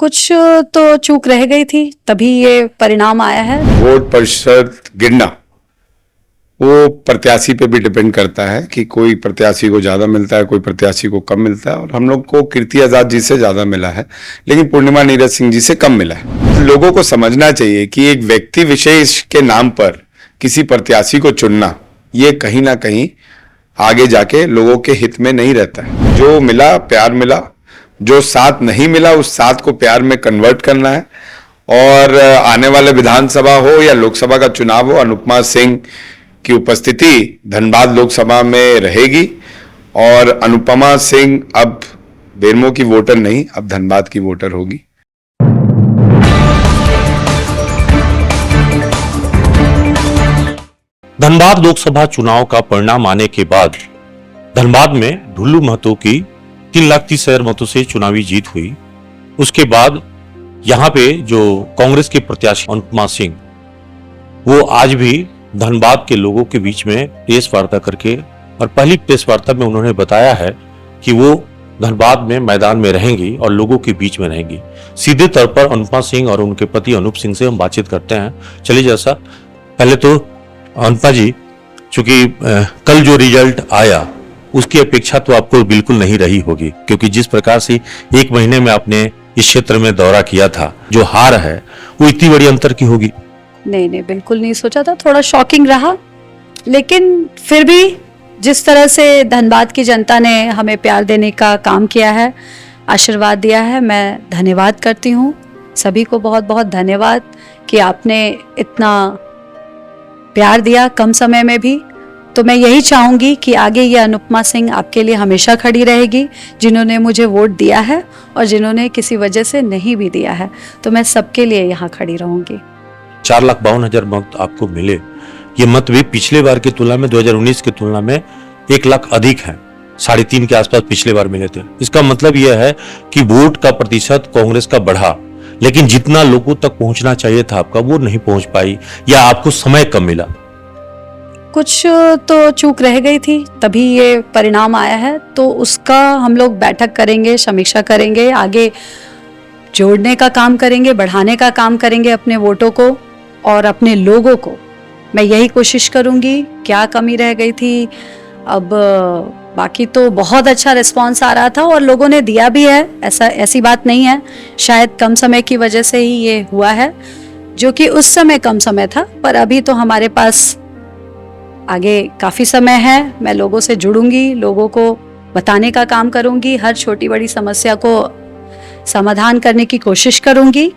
कुछ तो चूक रह गई थी, तभी ये परिणाम आया है। वोट प्रतिशत गिरना वो प्रत्याशी पे भी डिपेंड करता है कि कोई प्रत्याशी को ज्यादा मिलता है, कोई प्रत्याशी को कम मिलता है। और हम लोग को कीर्ति आजाद जी से ज्यादा मिला है, लेकिन पूर्णिमा नीरज सिंह जी से कम मिला है। लोगों को समझना चाहिए कि एक व्यक्ति विशेष के नाम पर किसी प्रत्याशी को चुनना, ये कहीं ना कहीं आगे जाके लोगों के हित में नहीं रहता है। जो मिला प्यार मिला, जो साथ नहीं मिला उस साथ को प्यार में कन्वर्ट करना है। और आने वाले विधानसभा हो या लोकसभा का चुनाव हो, अनुपमा सिंह की उपस्थिति धनबाद लोकसभा में रहेगी। और अनुपमा सिंह अब बेरमो की वोटर नहीं, अब धनबाद की वोटर होगी। धनबाद लोकसभा चुनाव का परिणाम आने के बाद धनबाद में ढुल्लू महतो की 3,30,000 मतों से चुनावी जीत हुई। उसके बाद यहाँ पे जो कांग्रेस के प्रत्याशी अनुपमा सिंह, वो आज भी धनबाद के लोगों के बीच में प्रेस वार्ता करके, और पहली प्रेस वार्ता में उन्होंने बताया है कि वो धनबाद में मैदान में रहेंगी और लोगों के बीच में रहेंगी। सीधे तौर पर अनुपमा सिंह और उनके पति अनूप सिंह से हम बातचीत करते हैं। चलिए, जैसा पहले तो अनुपमा जी, चूंकि कल जो रिजल्ट आया उसकी अपेक्षा तो आपको बिल्कुल नहीं रही होगी, क्योंकि जिस प्रकार से एक महीने में आपने इस क्षेत्र में दौरा किया था, जो हार है वो इतनी बड़ी अंतर की होगी। नहीं, बिल्कुल नहीं सोचा था। थोड़ा शॉकिंग रहा, लेकिन फिर भी जिस तरह से धनबाद की जनता ने हमें प्यार देने का काम किया है, आशीर्वाद दिया है, मैं धन्यवाद करती हूँ। सभी को बहुत बहुत धन्यवाद कि आपने इतना प्यार दिया कम समय में भी। तो मैं यही चाहूंगी कि आगे ये अनुपमा सिंह आपके लिए हमेशा खड़ी रहेगी, जिन्होंने मुझे वोट दिया है और जिन्होंने किसी वजह से नहीं भी दिया है। तो मैं सबके लिए यहाँ खड़ी रहूंगी। 4,52,000 मत आपको मिले। ये मत भी पिछले बार की तुलना में 2019 की तुलना में 1 लाख अधिक है। 3.5 के आसपास पिछले बार मिले थे। इसका मतलब यह है कि वोट का प्रतिशत कांग्रेस का बढ़ा, लेकिन जितना लोगों तक पहुंचना चाहिए था आपका, वो नहीं पहुंच पाई, या आपको समय कम मिला। कुछ तो चूक रह गई थी, तभी ये परिणाम आया है। तो उसका हम लोग बैठक करेंगे, समीक्षा करेंगे, आगे जोड़ने का काम करेंगे, बढ़ाने का काम करेंगे अपने वोटों को और अपने लोगों को। मैं यही कोशिश करूंगी। क्या कमी रह गई थी, अब बाकी तो बहुत अच्छा रिस्पांस आ रहा था और लोगों ने दिया भी है, ऐसी बात नहीं है। शायद कम समय की वजह से ही ये हुआ है, जो कि उस समय कम समय था, पर अभी तो हमारे पास आगे काफी समय है। मैं लोगों से जुड़ूंगी, लोगों को बताने का काम करूंगी, हर छोटी बड़ी समस्या को समाधान करने की कोशिश करूंगी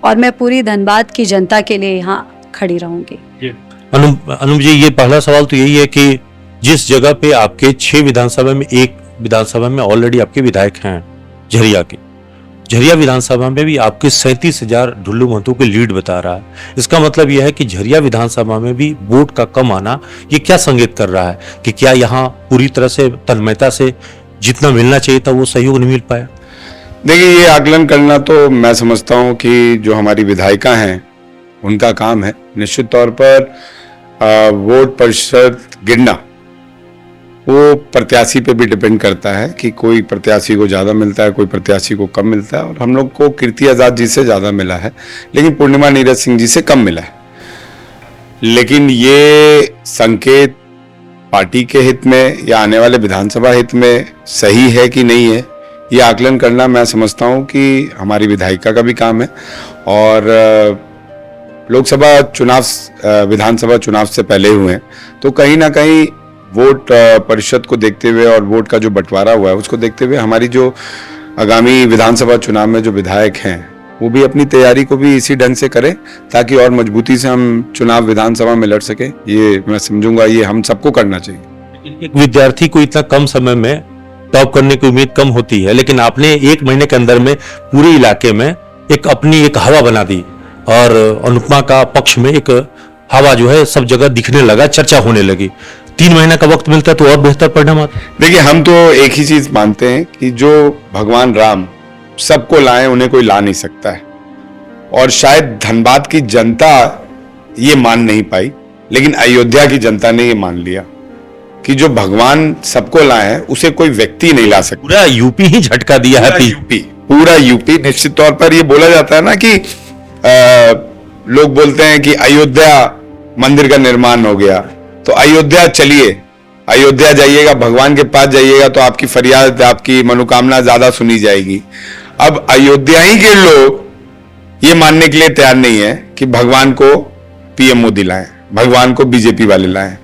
और मैं पूरी धनबाद की जनता के लिए यहाँ खड़ी रहूंगी। अनुप जी, ये पहला सवाल तो यही है कि जिस जगह पे आपके 6 विधानसभा में, एक विधानसभा में ऑलरेडी आपके विधायक हैं झरिया विधानसभा में भी आपके 37,000 ढुल्लू मतों के लीड बता रहा है। इसका मतलब यह है कि झरिया विधानसभा में भी वोट का कम आना, ये क्या संकेत कर रहा है कि क्या यहाँ पूरी तरह से तन्मयता से जितना मिलना चाहिए था वो सहयोग नहीं मिल पाया? देखिए, ये आकलन करना तो मैं समझता हूँ कि जो हमारी विधायिका हैं उनका काम है। निश्चित तौर पर वोट प्रतिशत गिरना वो प्रत्याशी पे भी डिपेंड करता है कि कोई प्रत्याशी को ज्यादा मिलता है, कोई प्रत्याशी को कम मिलता है। और हम लोग को कीर्ति आजाद जी से ज्यादा मिला है, लेकिन पूर्णिमा नीरज सिंह जी से कम मिला है। लेकिन ये संकेत पार्टी के हित में या आने वाले विधानसभा हित में सही है कि नहीं है, ये आकलन करना मैं समझता हूँ कि हमारी विधायिका का भी काम है। और लोकसभा चुनाव विधानसभा चुनाव से पहले हुए हैं, तो कहीं ना कहीं वोट परिषद को देखते हुए और वोट का जो बंटवारा हुआ है उसको देखते हुए हमारी जो आगामी विधानसभा चुनाव में जो विधायक हैं वो भी अपनी तैयारी को भी इसी ढंग से करें, ताकि और मजबूती से हम चुनाव विधानसभा में लड़ सके। ये मैं समझूंगा ये हम सबको करना चाहिए। एक विद्यार्थी को इतना कम समय में टॉप करने की उम्मीद कम होती है, लेकिन आपने 1 महीने के अंदर में पूरे इलाके में अपनी एक हवा बना दी और अनुपमा का पक्ष में एक हवा जो है सब जगह दिखने लगा, चर्चा होने लगी। 3 महीने का वक्त मिलता तो और बेहतर परिणाम आता। देखिए, हम तो एक ही चीज मानते हैं कि जो भगवान राम सबको लाए उन्हें कोई ला नहीं सकता है। और शायद धनबाद की जनता ये मान नहीं पाई, लेकिन अयोध्या की जनता ने ये मान लिया कि जो भगवान सबको लाए हैं उसे कोई व्यक्ति नहीं ला सकता। पूरा यूपी ही झटका दिया है। यूपी पूरा यूपी, निश्चित तौर पर ये बोला जाता है ना कि लोग बोलते हैं कि अयोध्या मंदिर का निर्माण हो गया, तो अयोध्या चलिए, अयोध्या जाइएगा, भगवान के पास जाइएगा तो आपकी फरियाद, आपकी मनोकामना ज्यादा सुनी जाएगी। अब अयोध्या ही के लोग ये मानने के लिए तैयार नहीं है कि भगवान को पीएम मोदी लाएं, भगवान को बीजेपी वाले लाएं।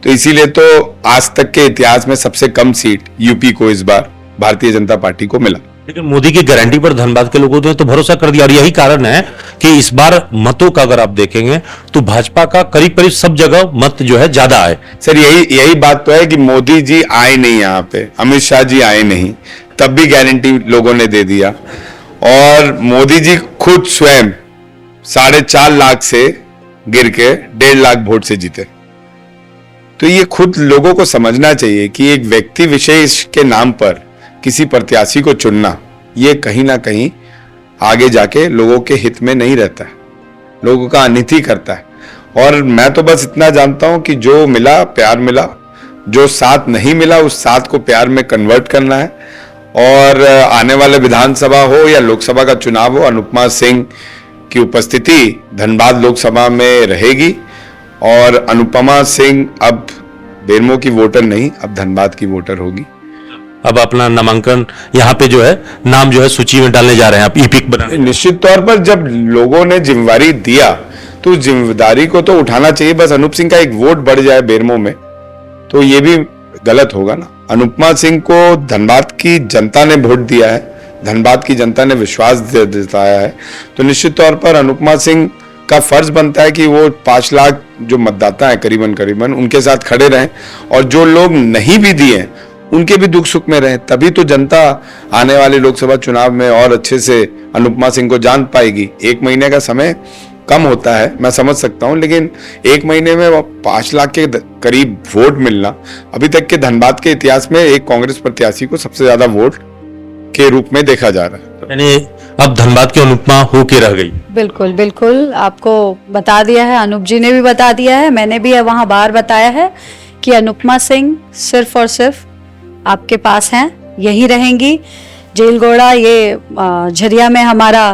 तो इसीलिए तो आज तक के इतिहास में सबसे कम सीट यूपी को इस बार भारतीय जनता पार्टी को मिला। लेकिन मोदी की गारंटी पर धनबाद के लोगों ने तो भरोसा कर दिया, और यही कारण है कि इस बार मतों का अगर आप देखेंगे तो भाजपा का करीब करीब सब जगह मत जो है ज्यादा आए। सर यही बात तो है कि मोदी जी आए नहीं यहाँ पे, अमित शाह जी आए नहीं, तब भी गारंटी लोगों ने दे दिया। और मोदी जी खुद स्वयं 4.5 लाख से गिर के 1.5 लाख वोट से जीते। तो ये खुद लोगों को समझना चाहिए कि एक व्यक्ति विशेष के नाम पर किसी प्रत्याशी को चुनना, ये कहीं ना कहीं आगे जाके लोगों के हित में नहीं रहता है, लोगों का अनिति करता है। और मैं तो बस इतना जानता हूं कि जो मिला प्यार मिला, जो साथ नहीं मिला उस साथ को प्यार में कन्वर्ट करना है। और आने वाले विधानसभा हो या लोकसभा का चुनाव हो, अनुपमा सिंह की उपस्थिति धनबाद लोकसभा में रहेगी। और अनुपमा सिंह अब बेरमो की वोटर नहीं, अब धनबाद की वोटर होगी। अब अपना नामांकन यहाँ पे जो है नाम जो है सूची में डालने जा रहे हैं आप, ईपिक बनाने। निश्चित तौर पर जब लोगों ने जिम्मेदारी दिया तो उस जिम्मेदारी को तो उठाना चाहिए। बस अनूप सिंह का एक वोट बढ़ जाए बेरमो में तो ये भी गलत होगा ना। अनुपमा सिंह को धनबाद की जनता ने वोट दिया है, धनबाद की जनता ने विश्वास जताया है, तो निश्चित तौर पर अनुपमा सिंह का फर्ज बनता है कि वो 5 लाख जो मतदाता है करीबन उनके साथ खड़े रहें, और जो लोग नहीं भी दिए उनके भी दुख सुख में रहें। तभी तो जनता आने वाले लोकसभा चुनाव में और अच्छे से अनुपमा सिंह को जान पाएगी। 1 महीने का समय कम होता है, मैं समझ सकता हूं, लेकिन 1 महीने में 5 लाख के करीब वोट मिलना अभी तक के धनबाद के इतिहास में एक कांग्रेस प्रत्याशी को सबसे ज्यादा वोट के रूप में देखा जा रहा है। यानी अब धनबाद की अनुपमा होके रह गई। बिल्कुल बिल्कुल, आपको बता दिया है, अनूप जी ने भी बता दिया है, मैंने भी वहां बाहर बताया है कि अनुपमा सिंह सिर्फ और सिर्फ आपके पास हैं, यही रहेंगी। जेलगोड़ा ये झरिया में हमारा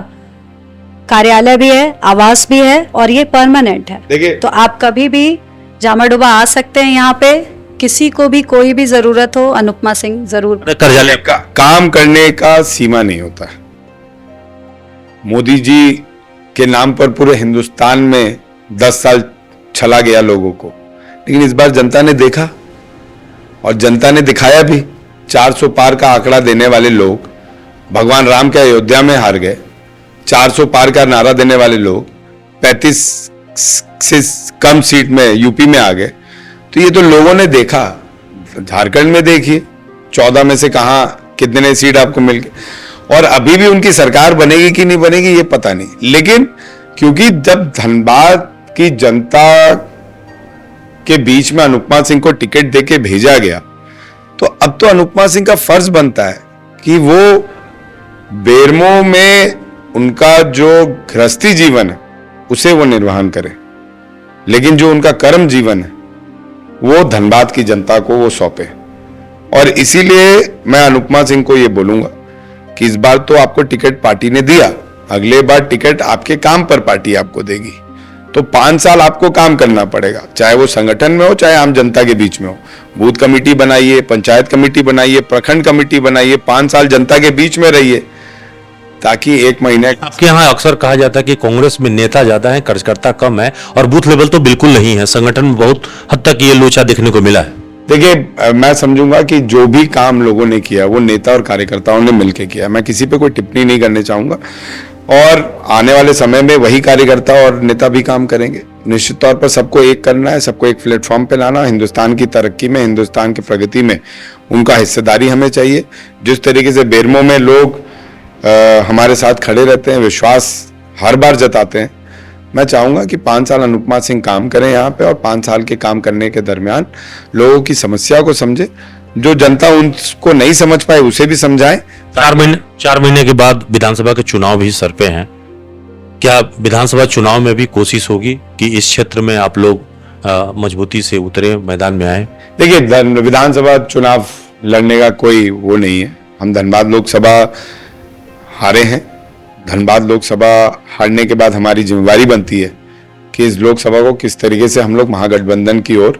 कार्यालय भी है, आवास भी है, और ये परमानेंट है। देखिए, तो आप कभी भी जामाडुबा आ सकते हैं यहाँ पे, किसी को भी कोई भी जरूरत हो अनुपमा सिंह जरूर। कार्यालय का काम करने का सीमा नहीं होता है। मोदी जी के नाम पर पूरे हिंदुस्तान में 10 साल चला गया लोगों को, लेकिन इस बार जनता ने देखा और जनता ने दिखाया भी। 400 पार का आंकड़ा देने वाले लोग भगवान राम के अयोध्या में हार गए, 400 पार का नारा देने वाले लोग 35 से कम सीट में यूपी में आ गए। तो ये तो लोगों ने देखा। झारखंड में देखिए 14 में से कहां कितने सीट आपको मिल गए, और अभी भी उनकी सरकार बनेगी कि नहीं बनेगी ये पता नहीं। लेकिन क्योंकि जब धनबाद की जनता के बीच में अनुपमा सिंह को टिकट देके भेजा गया, तो अब तो अनुपमा सिंह का फर्ज बनता है कि वो बेरमो में उनका जो गृहस्थी जीवन है उसे वो निर्वहन करे, लेकिन जो उनका कर्म जीवन है वो धनबाद की जनता को वो सौंपे। और इसीलिए मैं अनुपमा सिंह को ये बोलूंगा कि इस बार तो आपको टिकट पार्टी ने दिया, अगले बार टिकट आपके काम पर पार्टी आपको देगी। तो 5 साल आपको काम करना पड़ेगा, चाहे वो संगठन में हो चाहे आम जनता के बीच में हो। बूथ कमेटी बनाइए, पंचायत कमेटी बनाइए, प्रखंड कमेटी बनाइए, 5 साल जनता के बीच में रहिए, ताकि 1 महीने। आपके यहाँ अक्सर कहा जाता है कि कांग्रेस में नेता ज्यादा है, कार्यकर्ता कम है, और बूथ लेवल तो बिल्कुल नहीं है। संगठन में बहुत हद तक ये लोचा देखने को मिला है। देखिए, मैं समझूंगा कि जो भी काम लोगों ने किया वो नेता और कार्यकर्ताओं ने मिलकर किया। मैं किसी पे कोई टिप्पणी नहीं करने चाहूंगा, और आने वाले समय में वही कार्यकर्ता और नेता भी काम करेंगे। निश्चित तौर पर सबको एक करना है, सबको एक प्लेटफॉर्म पे लाना। हिंदुस्तान की तरक्की में, हिंदुस्तान की प्रगति में उनका हिस्सेदारी हमें चाहिए। जिस तरीके से बेरमो में लोग हमारे साथ खड़े रहते हैं, विश्वास हर बार जताते हैं, मैं चाहूंगा कि 5 साल अनुपमा सिंह काम करें यहाँ पे, और 5 साल के काम करने के दरमियान लोगों की समस्या को समझे, जो जनता उनको नहीं समझ पाए उसे भी समझाएं। 4 महीने के बाद विधानसभा के चुनाव भी सर पे हैं। क्या विधानसभा चुनाव में भी कोशिश होगी कि इस क्षेत्र में आप लोग मजबूती से उतरे, मैदान में आए? देखिए, विधानसभा चुनाव लड़ने का कोई वो नहीं है। हम धनबाद लोकसभा हारे हैं। धनबाद लोकसभा हारने के बाद हमारी जिम्मेवारी बनती है कि इस लोकसभा को किस तरीके से हम लोग महागठबंधन की ओर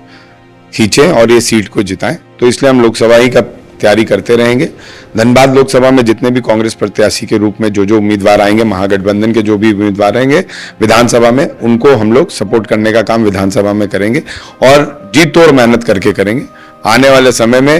खींचें और ये सीट को जिताएं। तो इसलिए हम लोकसभा ही का तैयारी करते रहेंगे। धनबाद लोकसभा में जितने भी कांग्रेस प्रत्याशी के रूप में जो उम्मीदवार आएंगे, महागठबंधन के जो भी उम्मीदवार आएंगे विधानसभा में, उनको हम लोग सपोर्ट करने का काम विधानसभा में करेंगे और जी तोड़ मेहनत करके करेंगे। आने वाले समय में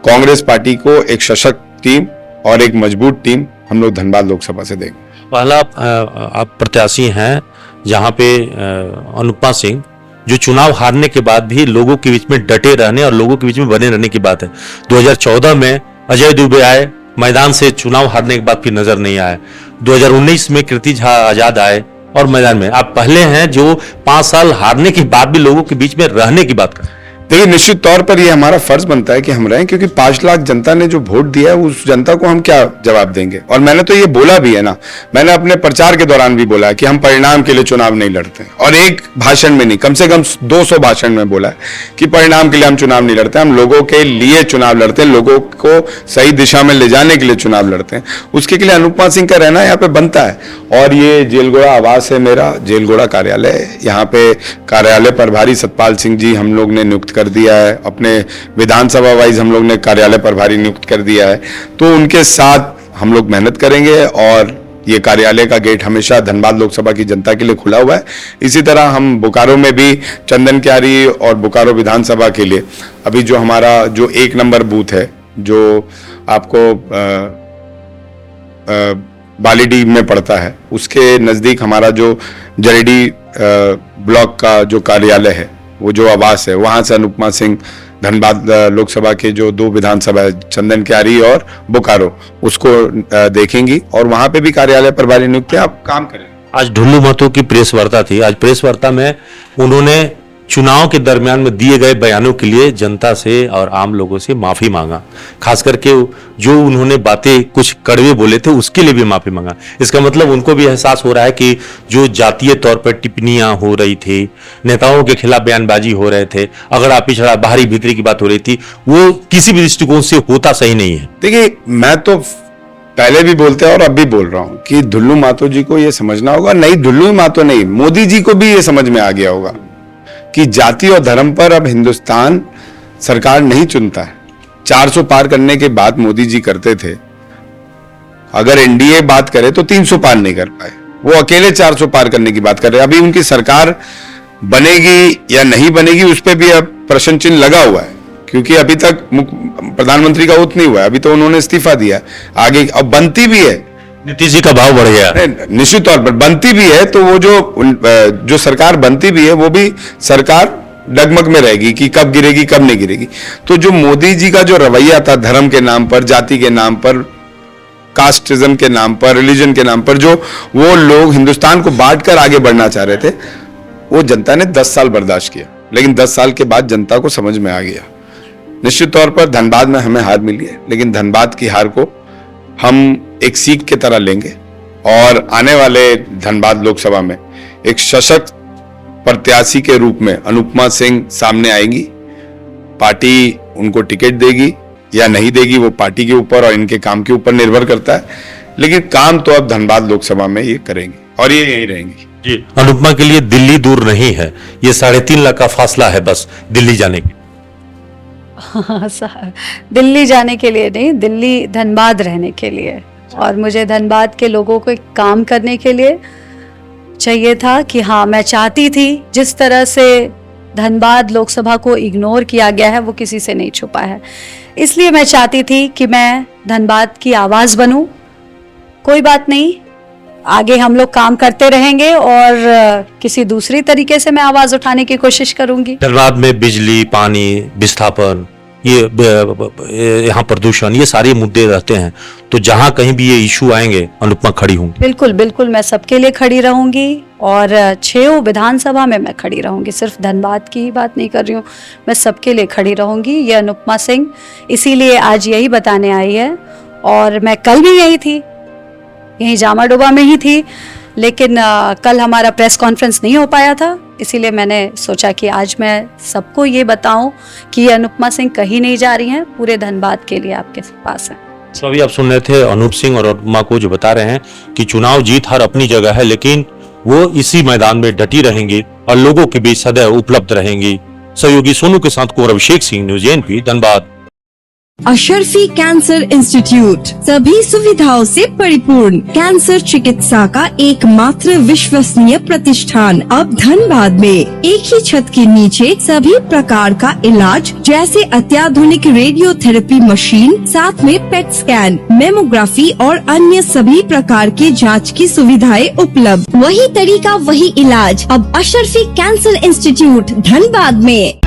कांग्रेस पार्टी को एक सशक्त टीम और एक मजबूत टीम हम लोग धनबाद लोकसभा से देंगे। पहला आप प्रत्याशी हैं जहां पे अनुपमा सिंह, जो चुनाव हारने के बाद भी लोगों के बीच में डटे रहने और लोगों के बीच में बने रहने की बात है। 2014 में अजय दुबे आए, मैदान से चुनाव हारने के बाद फिर नजर नहीं आए। 2019 में कीर्ति झा आजाद आए और मैदान में आप पहले हैं जो 5 साल हारने के बाद भी लोगों के बीच में रहने की बात कर। देखिए, निश्चित तौर पर यह हमारा फर्ज बनता है कि हम रहें, क्योंकि 5 लाख जनता ने जो वोट दिया है उस जनता को हम क्या जवाब देंगे। और मैंने तो ये बोला भी है ना, मैंने अपने प्रचार के दौरान भी बोला है कि हम परिणाम के लिए चुनाव नहीं लड़ते। और एक भाषण में नहीं, कम से कम 200 भाषण में बोला है कि परिणाम के लिए हम चुनाव नहीं लड़ते, हम लोगों के लिए चुनाव लड़ते हैं, लोगों को सही दिशा में ले जाने के लिए चुनाव लड़ते हैं। उसके लिए अनुपमा सिंह का रहना यहाँ पे बनता है। और ये जेलगोड़ा आवास है मेरा, जेलगोड़ा कार्यालय है, यहाँ पे कार्यालय प्रभारी सतपाल सिंह जी हम लोग ने नियुक्त कर दिया है। अपने विधानसभा वाइज हम लोग ने कार्यालय प्रभारी नियुक्त कर दिया है। तो उनके साथ हम लोग मेहनत करेंगे और ये कार्यालय का गेट हमेशा धनबाद लोकसभा की जनता के लिए खुला हुआ है। इसी तरह हम बोकारो में भी चंदन क्यारी और बोकारो विधानसभा के लिए अभी जो हमारा जो 1 नंबर बूथ है, जो आपको बालीडी में पड़ता है, उसके नजदीक हमारा जो जरेडी ब्लॉक का जो कार्यालय है, वो जो आवास है, वहां से अनुपमा सिंह धनबाद लोकसभा के जो 2 विधानसभा है, चंदन क्यारी और बोकारो, उसको देखेंगी और वहां पे भी कार्यालय प्रभारी नियुक्त है। आप काम करें। आज ढुल्लू महतो की प्रेस वार्ता थी। आज प्रेस वार्ता में उन्होंने चुनाव के दरमियान में दिए गए बयानों के लिए जनता से और आम लोगों से माफी मांगा। खास करके जो उन्होंने बातें कुछ कड़वे बोले थे उसके लिए भी माफी मांगा। इसका मतलब उनको भी एहसास हो रहा है कि जो जातीय तौर पर टिप्पणियां हो रही थी, नेताओं के खिलाफ बयानबाजी हो रहे थे, अगड़ा पिछड़ा बाहरी भीतरी की बात हो रही थी, वो किसी भी दृष्टिकोण से होता सही नहीं है। देखिए, मैं तो पहले भी बोलते हैं और अब भी बोल रहा हूं कि ढुल्लू महतो जी को यह समझना होगा, नहीं ढुल्लू महतो नहीं, मोदी जी को भी ये समझ में आ गया होगा कि जाति और धर्म पर अब हिंदुस्तान सरकार नहीं चुनता है। 400 पार करने के बाद मोदी जी करते थे, अगर एनडीए बात करे तो 300 पार नहीं कर पाए, वो अकेले 400 पार करने की बात कर रहे हैं। अभी उनकी सरकार बनेगी या नहीं बनेगी उस पर भी अब प्रश्न चिन्ह लगा हुआ है, क्योंकि अभी तक प्रधानमंत्री का ओथ नहीं हुआ है, अभी तो उन्होंने इस्तीफा दिया। आगे अब बनती भी है, नीतीश जी का भाव बढ़ गया, निश्चित तौर पर बनती भी है, तो वो जो सरकार बनती भी है वो भी सरकार डगमग में रहेगी कि कब गिरेगी कब नहीं गिरेगी। तो जो मोदी जी का जो रवैया था धर्म के नाम पर, जाति के नाम पर, कास्टिज्म के नाम पर, रिलीजन के नाम पर, जो वो लोग हिंदुस्तान को बांट कर आगे बढ़ना चाह रहे थे, वो जनता ने 10 साल बर्दाश्त किया। लेकिन 10 साल के बाद जनता को समझ में आ गया। निश्चित तौर पर धनबाद में हमें हार मिली है, लेकिन धनबाद की हार को हम एक सीख की तरह लेंगे और आने वाले धनबाद लोकसभा में एक सशक्त प्रत्याशी के रूप में अनुपमा सिंह सामने आएंगी। पार्टी उनको टिकट देगी या नहीं देगी वो पार्टी के ऊपर और इनके काम के ऊपर निर्भर करता है, लेकिन काम तो अब धनबाद लोकसभा में ये करेंगे और ये यही रहेंगी। जी, अनुपमा के लिए दिल्ली दूर नहीं है, ये 3.5 लाख का फासला है बस दिल्ली जाने के। हाँ, दिल्ली जाने के लिए नहीं, दिल्ली धनबाद रहने के लिए। और मुझे धनबाद के लोगों को काम करने के लिए चाहिए था कि हाँ, मैं चाहती थी जिस तरह से धनबाद लोकसभा को इग्नोर किया गया है वो किसी से नहीं छुपा है, इसलिए मैं चाहती थी कि मैं धनबाद की आवाज़ बनूं। कोई बात नहीं, आगे हम लोग काम करते रहेंगे और किसी दूसरी तरीके से मैं आवाज़ उठाने की कोशिश करूंगी। धनबाद में बिजली, पानी, विस्थापन, ये यहाँ प्रदूषण, ये सारे मुद्दे रहते हैं, तो जहाँ कहीं भी ये इशू आएंगे अनुपमा खड़ी होंगी। बिल्कुल बिल्कुल, मैं सबके लिए खड़ी रहूंगी और 6 विधानसभा में मैं खड़ी रहूंगी। सिर्फ धनबाद की ही बात नहीं कर रही हूँ, मैं सबके लिए खड़ी रहूंगी। ये अनुपमा सिंह इसीलिए आज यही बताने आई है और मैं कल भी यही थी, यहीं जामाडोबा में ही थी, लेकिन कल हमारा प्रेस कॉन्फ्रेंस नहीं हो पाया था, इसीलिए मैंने सोचा कि आज मैं सबको ये बताऊं कि ये अनुपमा सिंह कहीं नहीं जा रही हैं, पूरे धनबाद के लिए आपके पास है। तो अभी आप सुन रहे थे अनूप सिंह और अनुपमा को, जो बता रहे हैं कि चुनाव जीत हार अपनी जगह है, लेकिन वो इसी मैदान में डटी रहेंगी और लोगों के बीच सदैव उपलब्ध रहेंगी। सहयोगी सोनू के साथ Kunwar Abhishek Singh, news ANP, Dhanbad. Ashrafi cancer institute सभी सुविधाओं से परिपूर्ण कैंसर चिकित्सा का एकमात्र विश्वसनीय प्रतिष्ठान अब धनबाद में। एक ही छत के नीचे सभी प्रकार का इलाज जैसे अत्याधुनिक रेडियोथेरेपी मशीन, साथ में पेट स्कैन, मेमोग्राफी और अन्य सभी प्रकार के जांच की सुविधाएं उपलब्ध। वही तरीका वही इलाज अब अशरफी कैंसर इंस्टीट्यूट धनबाद में।